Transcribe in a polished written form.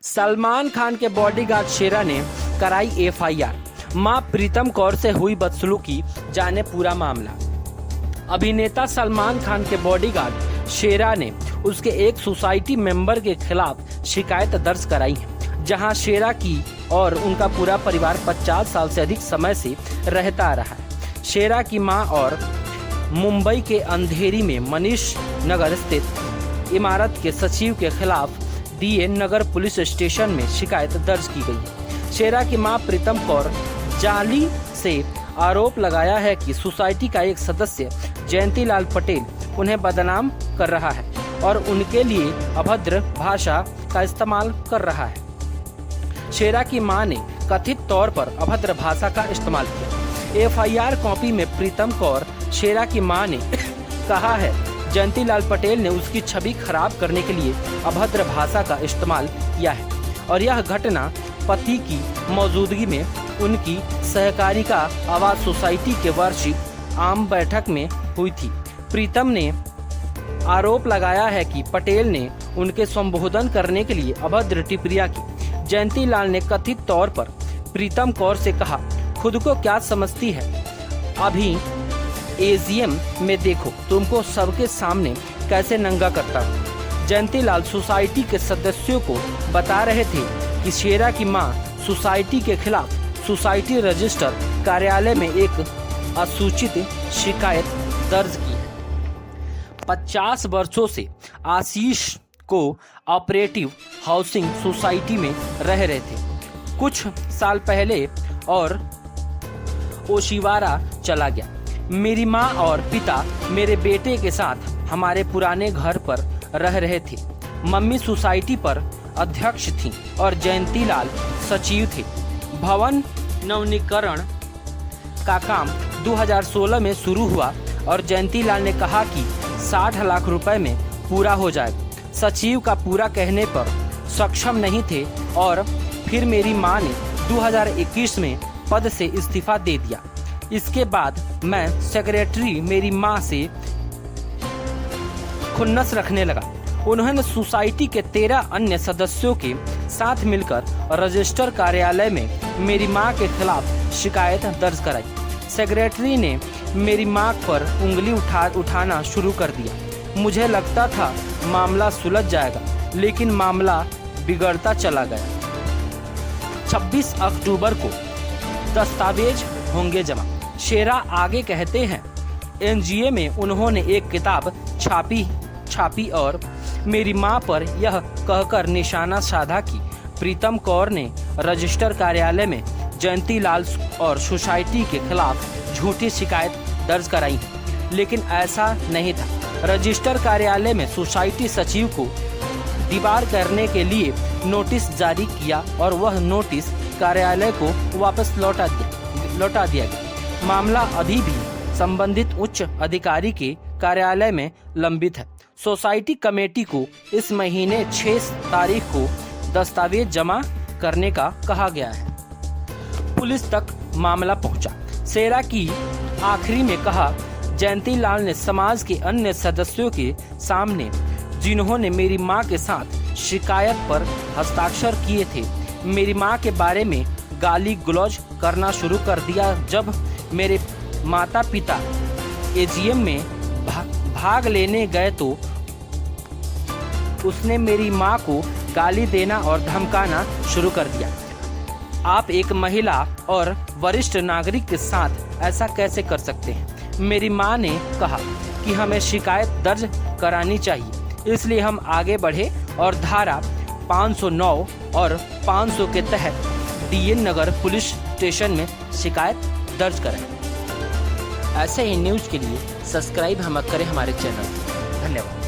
सलमान खान के बॉडीगार्ड शेरा ने कराई एफआईआर। मां प्रीतम कौर से हुई बदसलूकी, जाने पूरा मामला। अभिनेता सलमान खान के बॉडीगार्ड शेरा ने उसके एक सोसाइटी मेंबर के खिलाफ शिकायत दर्ज कराई है, जहां शेरा की और उनका पूरा परिवार 50 साल से अधिक समय से रहता आ रहा है। शेरा की मां और मुंबई के अंधेरी में मनीष नगर स्थित इमारत के सचिव के खिलाफ डीए नगर पुलिस स्टेशन में शिकायत दर्ज की गई। शेरा की मां प्रीतम कौर जाली से आरोप लगाया है कि सोसाइटी का एक सदस्य जयंतीलाल पटेल उन्हें बदनाम कर रहा है और उनके लिए अभद्र भाषा का इस्तेमाल कर रहा है। शेरा की मां ने कथित तौर पर अभद्र भाषा का इस्तेमाल किया। एफआईआर कॉपी में प्रीतम कौर शेरा की मां ने कहा है, जयंतीलाल पटेल ने उसकी छवि खराब करने के लिए अभद्र भाषा का इस्तेमाल किया है और यह घटना पति की मौजूदगी में उनकी सहकारिता आवास सोसाइटी के वार्षिक आम बैठक में हुई थी। प्रीतम ने आरोप लगाया है कि पटेल ने उनके संबोधन करने के लिए अभद्र टिप्पणियां की। जयंतीलाल ने कथित तौर पर प्रीतम कौर से कहा, खुद को क्या समझती है, अभी एजीएम में देखो तुमको सबके सामने कैसे नंगा करता हूँ। जयंतीलाल सोसाइटी के सदस्यों को बता रहे थे कि शेरा की मां सोसाइटी के खिलाफ सोसाइटी रजिस्टर कार्यालय में एक असूचित शिकायत दर्ज की है। 50 वर्षों से आशीष को ऑपरेटिव हाउसिंग सोसाइटी में रह रहे थे। कुछ साल पहले और ओशिवारा चला गया। मेरी माँ और पिता मेरे बेटे के साथ हमारे पुराने घर पर रह रहे थे। मम्मी सोसाइटी पर अध्यक्ष थी और जयंतीलाल सचिव थे। भवन नवीनीकरण का काम 2016 में शुरू हुआ और जयंतीलाल ने कहा कि 60 लाख रुपए में पूरा हो जाएगा। सचिव का पूरा कहने पर सक्षम नहीं थे और फिर मेरी मां ने 2021 में पद से इस्तीफा दे दिया। इसके बाद मैं सेक्रेटरी मेरी मां से खुन्नस रखने लगा। उन्होंने सोसाइटी के 13 अन्य सदस्यों के साथ मिलकर रजिस्टर कार्यालय में मेरी मां के खिलाफ शिकायत दर्ज कराई। सेक्रेटरी ने मेरी मां पर उंगली उठाना शुरू कर दिया। मुझे लगता था मामला सुलझ जाएगा, लेकिन मामला बिगड़ता चला गया। 26 अक्टूबर को दस्तावेज होंगे जमा। शेरा आगे कहते हैं, एनजीए में उन्होंने एक किताब छापी और मेरी मां पर यह कहकर निशाना साधा कि प्रीतम कौर ने रजिस्टर कार्यालय में जयंतीलाल और सोसाइटी के खिलाफ झूठी शिकायत दर्ज कराई है, लेकिन ऐसा नहीं था। रजिस्टर कार्यालय में सोसाइटी सचिव को दीवार करने के लिए नोटिस जारी किया और वह नोटिस कार्यालय को वापस लौटा दिया गया। मामला अभी भी संबंधित उच्च अधिकारी के कार्यालय में लंबित है। सोसाइटी कमेटी को इस महीने 6 तारीख को दस्तावेज जमा करने का कहा गया है। पुलिस तक मामला पहुंचा। शेरा की आखिरी में कहा, जयंतीलाल ने समाज के अन्य सदस्यों के सामने जिन्होंने मेरी मां के साथ शिकायत पर हस्ताक्षर किए थे, मेरी मां के बारे में गाली गलौज करना शुरू कर दिया। जब मेरे माता पिता एजीएम में भाग लेने गए तो उसने मेरी मां को गाली देना और धमकाना शुरू कर दिया। आप एक महिला और वरिष्ठ नागरिक के साथ ऐसा कैसे कर सकते हैं? मेरी मां ने कहा कि हमें शिकायत दर्ज करानी चाहिए, इसलिए हम आगे बढ़े और धारा 509 और 500 के तहत डीए नगर पुलिस स्टेशन में शिकायत दर्ज करें। ऐसे ही न्यूज के लिए सब्सक्राइब हम करें हमारे चैनल। धन्यवाद।